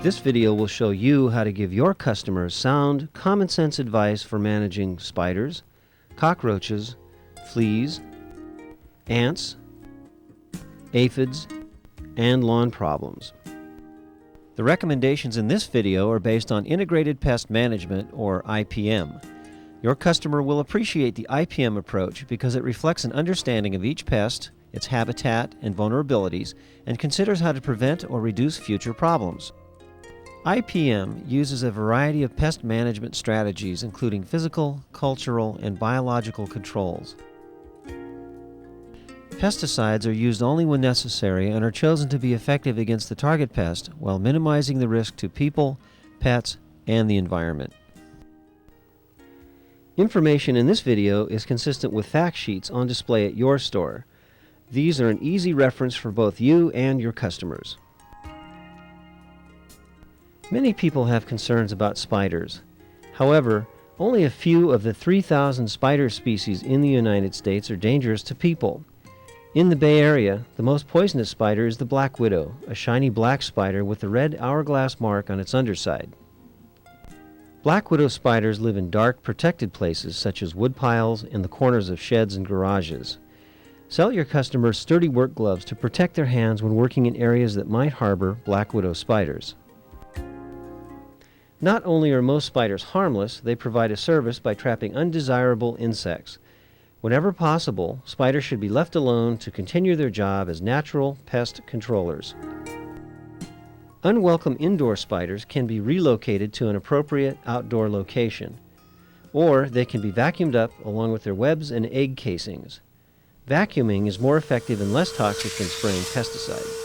This video will show you how to give your customers sound, common sense advice for managing spiders, cockroaches, fleas, ants, aphids, and lawn problems. The recommendations in this video are based on Integrated Pest Management, or IPM. Your customer will appreciate the IPM approach because it reflects an understanding of each pest, its habitat and vulnerabilities, and considers how to prevent or reduce future problems. IPM uses a variety of pest management strategies including physical, cultural, and biological controls. Pesticides are used only when necessary and are chosen to be effective against the target pest while minimizing the risk to people, pets, and the environment. Information in this video is consistent with fact sheets on display at your store. These are an easy reference for both you and your customers. Many people have concerns about spiders. However, only a few of the 3,000 spider species in the United States are dangerous to people. In the Bay Area, the most poisonous spider is the black widow, a shiny black spider with a red hourglass mark on its underside. Black widow spiders live in dark, protected places such as wood piles and the corners of sheds and garages. Sell your customers sturdy work gloves to protect their hands when working in areas that might harbor black widow spiders. Not only are most spiders harmless, they provide a service by trapping undesirable insects. Whenever possible, spiders should be left alone to continue their job as natural pest controllers. Unwelcome indoor spiders can be relocated to an appropriate outdoor location, or they can be vacuumed up along with their webs and egg casings. Vacuuming is more effective and less toxic than spraying pesticide.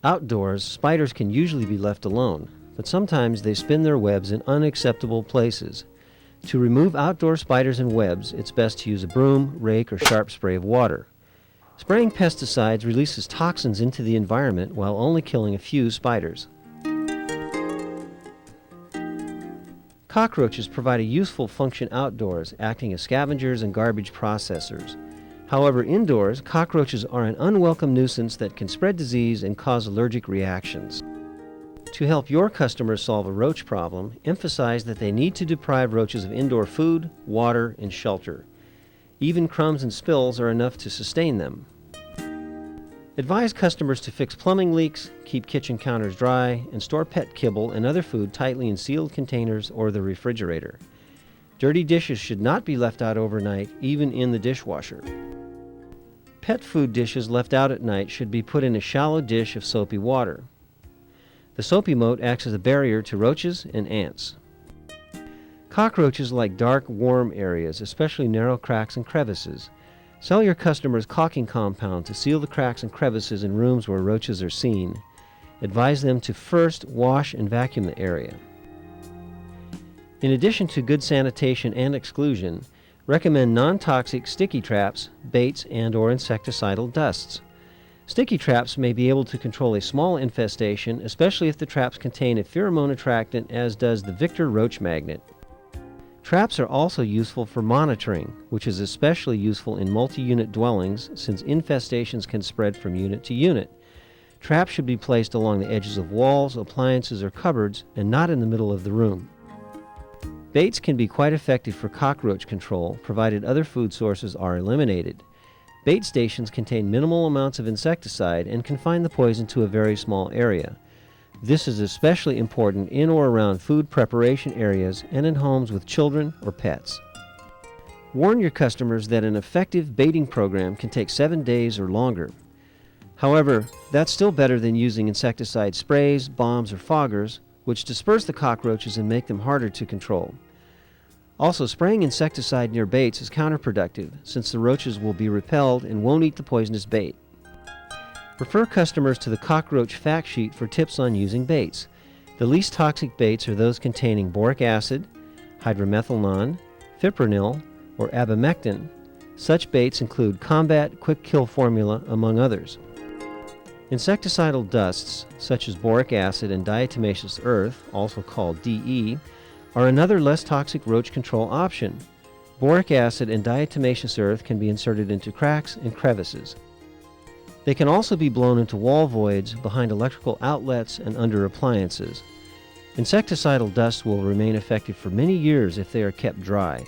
Outdoors, spiders can usually be left alone, but sometimes they spin their webs in unacceptable places. To remove outdoor spiders and webs, it's best to use a broom, rake, or sharp spray of water. Spraying pesticides releases toxins into the environment while only killing a few spiders. Cockroaches provide a useful function outdoors, acting as scavengers and garbage processors. However, indoors, cockroaches are an unwelcome nuisance that can spread disease and cause allergic reactions. To help your customers solve a roach problem, emphasize that they need to deprive roaches of indoor food, water, and shelter. Even crumbs and spills are enough to sustain them. Advise customers to fix plumbing leaks, keep kitchen counters dry, and store pet kibble and other food tightly in sealed containers or the refrigerator. Dirty dishes should not be left out overnight, even in the dishwasher. Pet food dishes left out at night should be put in a shallow dish of soapy water. The soapy moat acts as a barrier to roaches and ants. Cockroaches like dark, warm areas, especially narrow cracks and crevices. Sell your customers caulking compound to seal the cracks and crevices in rooms where roaches are seen. Advise them to first wash and vacuum the area. In addition to good sanitation and exclusion, recommend non-toxic sticky traps, baits, and/or insecticidal dusts. Sticky traps may be able to control a small infestation, especially if the traps contain a pheromone attractant, as does the Victor roach magnet. Traps are also useful for monitoring, which is especially useful in multi-unit dwellings since infestations can spread from unit to unit. Traps should be placed along the edges of walls, appliances, or cupboards, and not in the middle of the room. Baits can be quite effective for cockroach control, provided other food sources are eliminated. Bait stations contain minimal amounts of insecticide and confine the poison to a very small area. This is especially important in or around food preparation areas and in homes with children or pets. Warn your customers that an effective baiting program can take 7 days or longer. However, that's still better than using insecticide sprays, bombs, or foggers, which disperse the cockroaches and make them harder to control. Also, spraying insecticide near baits is counterproductive, since the roaches will be repelled and won't eat the poisonous bait. Refer customers to the cockroach fact sheet for tips on using baits. The least toxic baits are those containing boric acid, hydromethylnon, fipronil, or abamectin. Such baits include Combat Quick Kill Formula, among others. Insecticidal dusts, such as boric acid and diatomaceous earth, also called DE, are another less toxic roach control option. Boric acid and diatomaceous earth can be inserted into cracks and crevices. They can also be blown into wall voids, behind electrical outlets, and under appliances. Insecticidal dust will remain effective for many years if they are kept dry.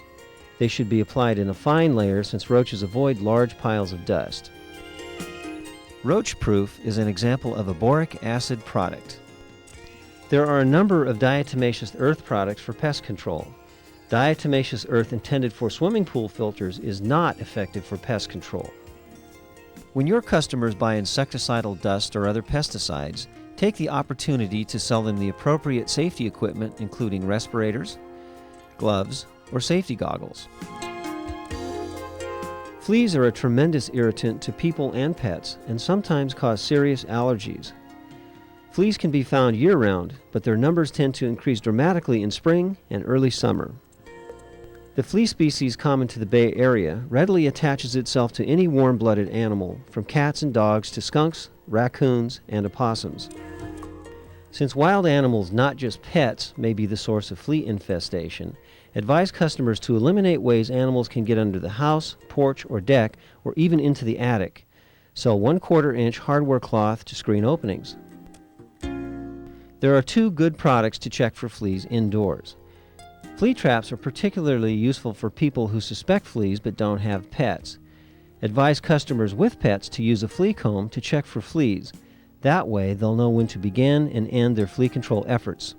They should be applied in a fine layer since roaches avoid large piles of dust. Roach Proof is an example of a boric acid product. There are a number of diatomaceous earth products for pest control. Diatomaceous earth intended for swimming pool filters is not effective for pest control. When your customers buy insecticidal dust or other pesticides, take the opportunity to sell them the appropriate safety equipment, including respirators, gloves, or safety goggles. Fleas are a tremendous irritant to people and pets and sometimes cause serious allergies. Fleas can be found year-round, but their numbers tend to increase dramatically in spring and early summer. The flea species common to the Bay Area readily attaches itself to any warm-blooded animal, from cats and dogs to skunks, raccoons, and opossums. Since wild animals, not just pets, may be the source of flea infestation, advise customers to eliminate ways animals can get under the house, porch, or deck, or even into the attic. Sell 1/4 inch hardware cloth to screen openings. There are 2 good products to check for fleas indoors. Flea traps are particularly useful for people who suspect fleas but don't have pets. Advise customers with pets to use a flea comb to check for fleas. That way, they'll know when to begin and end their flea control efforts.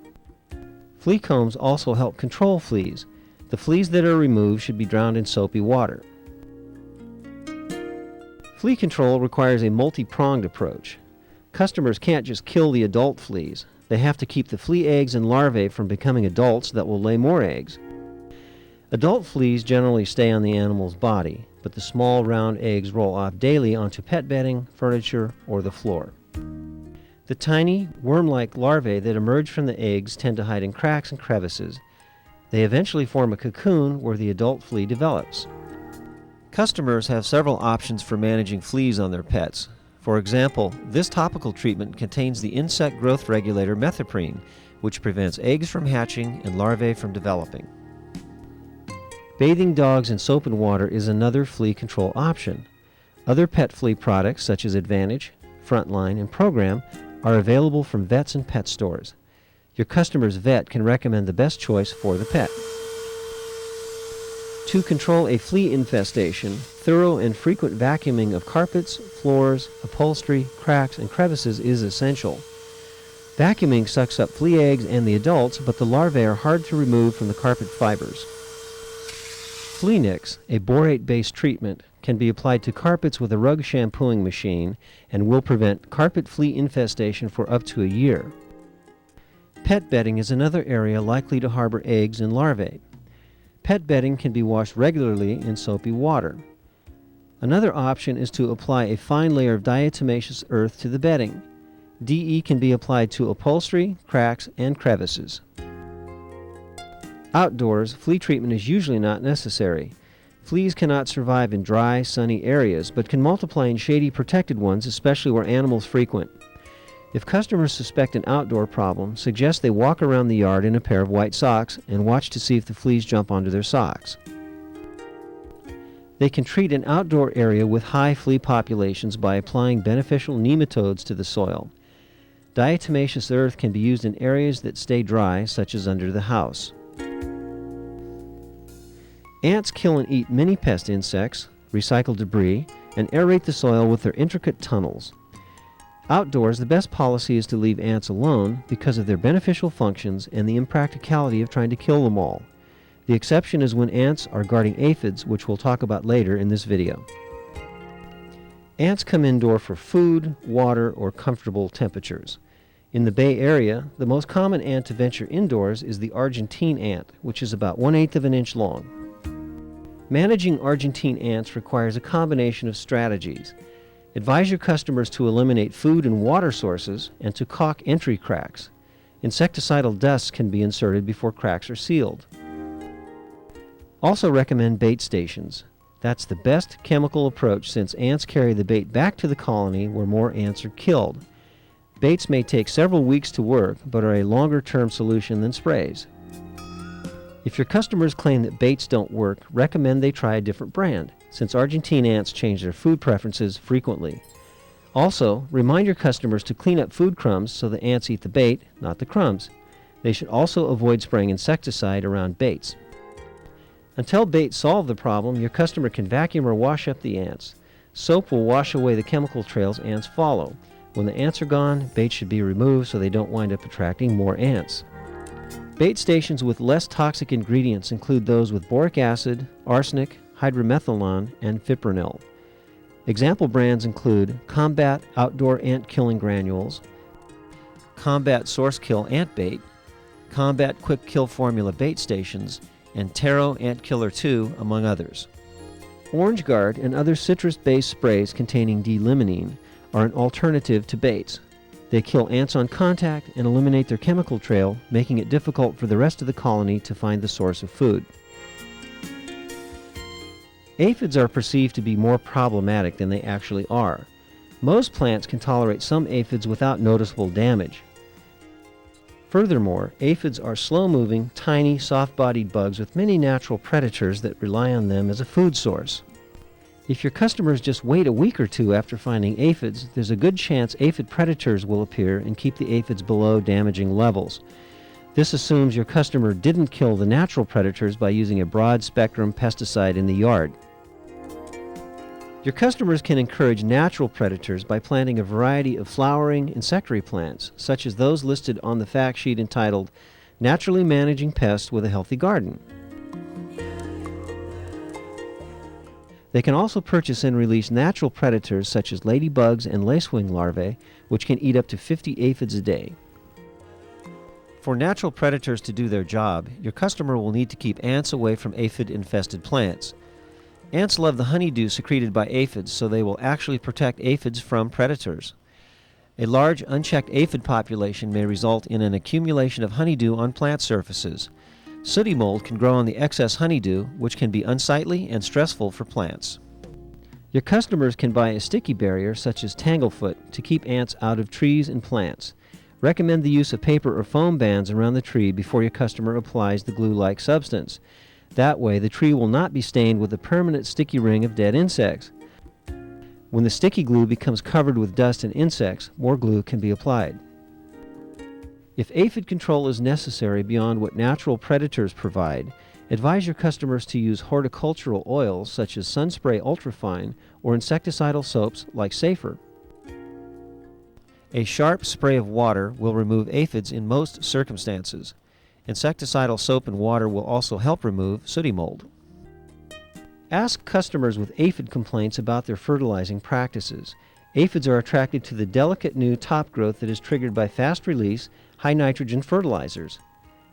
Flea combs also help control fleas. The fleas that are removed should be drowned in soapy water. Flea control requires a multi-pronged approach. Customers can't just kill the adult fleas. They have to keep the flea eggs and larvae from becoming adults that will lay more eggs. Adult fleas generally stay on the animal's body, but the small round eggs roll off daily onto pet bedding, furniture, or the floor. The tiny, worm-like larvae that emerge from the eggs tend to hide in cracks and crevices. They eventually form a cocoon where the adult flea develops. Customers have several options for managing fleas on their pets. For example, this topical treatment contains the insect growth regulator methoprene, which prevents eggs from hatching and larvae from developing. Bathing dogs in soap and water is another flea control option. Other pet flea products such as Advantage, Frontline, and Program are available from vets and pet stores. Your customer's vet can recommend the best choice for the pet. To control a flea infestation, thorough and frequent vacuuming of carpets, floors, upholstery, cracks, and crevices is essential. Vacuuming sucks up flea eggs and the adults, but the larvae are hard to remove from the carpet fibers. Flea Nix, a borate-based treatment, can be applied to carpets with a rug shampooing machine and will prevent carpet flea infestation for up to a year. Pet bedding is another area likely to harbor eggs and larvae. Pet bedding can be washed regularly in soapy water. Another option is to apply a fine layer of diatomaceous earth to the bedding. DE can be applied to upholstery, cracks, and crevices. Outdoors, flea treatment is usually not necessary. Fleas cannot survive in dry, sunny areas, but can multiply in shady, protected ones, especially where animals frequent. If customers suspect an outdoor problem, suggest they walk around the yard in a pair of white socks and watch to see if the fleas jump onto their socks. They can treat an outdoor area with high flea populations by applying beneficial nematodes to the soil. Diatomaceous earth can be used in areas that stay dry, such as under the house. Ants kill and eat many pest insects, recycle debris, and aerate the soil with their intricate tunnels. Outdoors, the best policy is to leave ants alone because of their beneficial functions and the impracticality of trying to kill them all. The exception is when ants are guarding aphids, which we'll talk about later in this video. Ants come indoor for food, water, or comfortable temperatures. In the Bay Area, the most common ant to venture indoors is the Argentine ant, which is about 1/8 of an inch long. Managing Argentine ants requires a combination of strategies. Advise your customers to eliminate food and water sources and to caulk entry cracks. Insecticidal dust can be inserted before cracks are sealed. Also recommend bait stations. That's the best chemical approach since ants carry the bait back to the colony where more ants are killed. Baits may take several weeks to work, but are a longer-term solution than sprays. If your customers claim that baits don't work, recommend they try a different brand, since Argentine ants change their food preferences frequently. Also, remind your customers to clean up food crumbs so the ants eat the bait, not the crumbs. They should also avoid spraying insecticide around baits. Until baits solve the problem, your customer can vacuum or wash up the ants. Soap will wash away the chemical trails ants follow. When the ants are gone, baits should be removed so they don't wind up attracting more ants. Bait stations with less toxic ingredients include those with boric acid, arsenic, hydromethalon, and fipronil. Example brands include Combat Outdoor Ant Killing Granules, Combat Source Kill Ant Bait, Combat Quick Kill Formula Bait Stations, and Taro Ant Killer 2, among others. Orange Guard and other citrus-based sprays containing D-limonene are an alternative to baits. They kill ants on contact and eliminate their chemical trail, making it difficult for the rest of the colony to find the source of food. Aphids are perceived to be more problematic than they actually are. Most plants can tolerate some aphids without noticeable damage. Furthermore, aphids are slow-moving, tiny, soft-bodied bugs with many natural predators that rely on them as a food source. If your customers just wait a week or two after finding aphids, there's a good chance aphid predators will appear and keep the aphids below damaging levels. This assumes your customer didn't kill the natural predators by using a broad-spectrum pesticide in the yard. Your customers can encourage natural predators by planting a variety of flowering insectary plants, such as those listed on the fact sheet entitled Naturally Managing Pests with a Healthy Garden. They can also purchase and release natural predators such as ladybugs and lacewing larvae, which can eat up to 50 aphids a day. For natural predators to do their job, your customer will need to keep ants away from aphid-infested plants. Ants love the honeydew secreted by aphids, so they will actually protect aphids from predators. A large unchecked aphid population may result in an accumulation of honeydew on plant surfaces. Sooty mold can grow on the excess honeydew, which can be unsightly and stressful for plants. Your customers can buy a sticky barrier such as Tanglefoot to keep ants out of trees and plants. Recommend the use of paper or foam bands around the tree before your customer applies the glue-like substance. That way, the tree will not be stained with a permanent sticky ring of dead insects. When the sticky glue becomes covered with dust and insects, more glue can be applied. If aphid control is necessary beyond what natural predators provide, advise your customers to use horticultural oils such as Sunspray Ultrafine or insecticidal soaps like Safer. A sharp spray of water will remove aphids in most circumstances. Insecticidal soap and water will also help remove sooty mold. Ask customers with aphid complaints about their fertilizing practices. Aphids are attracted to the delicate new top growth that is triggered by fast-release, high-nitrogen fertilizers.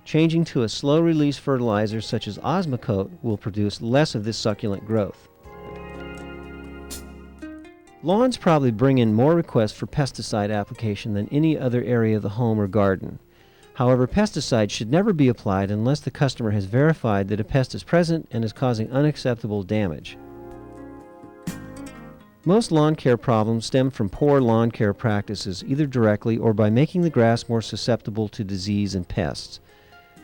Changing to a slow-release fertilizer such as Osmocote will produce less of this succulent growth. Lawns probably bring in more requests for pesticide application than any other area of the home or garden. However, pesticides should never be applied unless the customer has verified that a pest is present and is causing unacceptable damage. Most lawn care problems stem from poor lawn care practices, either directly or by making the grass more susceptible to disease and pests.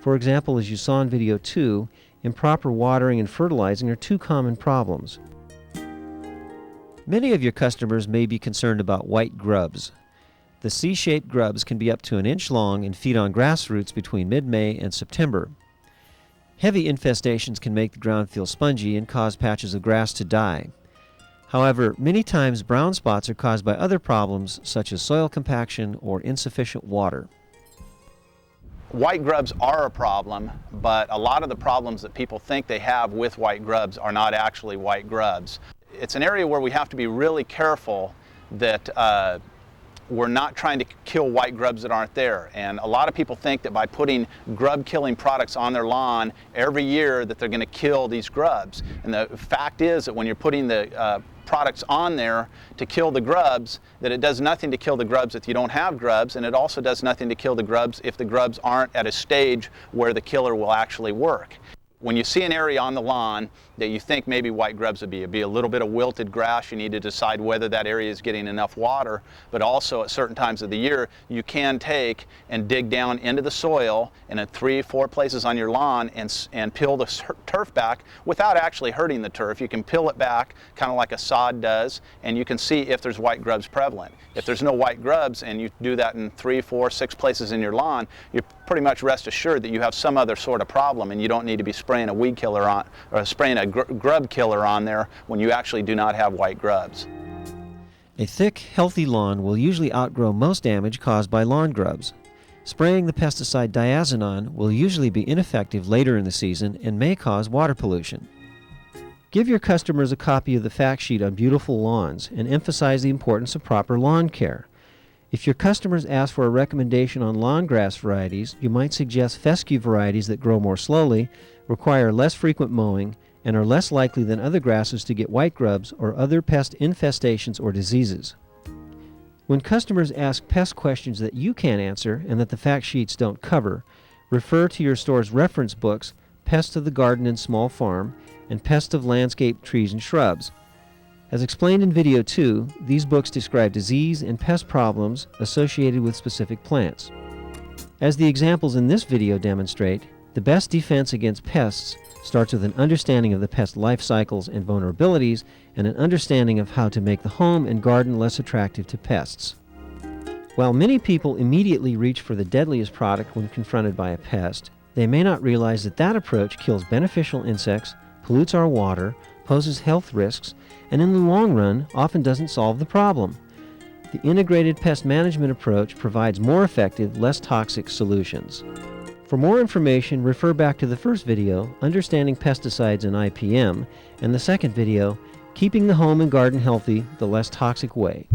For example, as you saw in video 2, improper watering and fertilizing are two common problems. Many of your customers may be concerned about white grubs. The C-shaped grubs can be up to an inch long and feed on grass roots between mid-May and September. Heavy infestations can make the ground feel spongy and cause patches of grass to die. However, many times brown spots are caused by other problems such as soil compaction or insufficient water. White grubs are a problem, but a lot of the problems that people think they have with white grubs are not actually white grubs. It's an area where we have to be really careful that we're not trying to kill white grubs that aren't there. And a lot of people think that by putting grub killing products on their lawn every year that they're going to kill these grubs. And the fact is that when you're putting the products on there to kill the grubs, that it does nothing to kill the grubs if you don't have grubs, and it also does nothing to kill the grubs if the grubs aren't at a stage where the killer will actually work. When you see an area on the lawn that you think maybe white grubs would be, it'd be a little bit of wilted grass, you need to decide whether that area is getting enough water, but also at certain times of the year you can take and dig down into the soil and in 3-4 places on your lawn and peel the turf back without actually hurting the turf. You can peel it back kind of like a sod does, and you can see if there's white grubs prevalent. If there's no white grubs and you do that in 3, 4, 6 places in your lawn, you're pretty much rest assured that you have some other sort of problem and you don't need to be spraying a weed killer on, or spraying a grub killer on there when you actually do not have white grubs. A thick, healthy lawn will usually outgrow most damage caused by lawn grubs. Spraying the pesticide diazinon will usually be ineffective later in the season and may cause water pollution. Give your customers a copy of the fact sheet on beautiful lawns and emphasize the importance of proper lawn care. If your customers ask for a recommendation on lawn grass varieties, you might suggest fescue varieties that grow more slowly, require less frequent mowing, and are less likely than other grasses to get white grubs or other pest infestations or diseases. When customers ask pest questions that you can't answer and that the fact sheets don't cover, refer to your store's reference books, Pest of the Garden and Small Farm, and Pest of Landscape Trees and Shrubs. As explained in Video 2, these books describe disease and pest problems associated with specific plants. As the examples in this video demonstrate, the best defense against pests starts with an understanding of the pest life cycles and vulnerabilities and an understanding of how to make the home and garden less attractive to pests. While many people immediately reach for the deadliest product when confronted by a pest, they may not realize that that approach kills beneficial insects, pollutes our water, poses health risks, and in the long run often doesn't solve the problem. The integrated pest management approach provides more effective, less toxic solutions. For more information, refer back to the first video, Understanding Pesticides and IPM, and the second video, Keeping the Home and Garden Healthy the Less Toxic Way.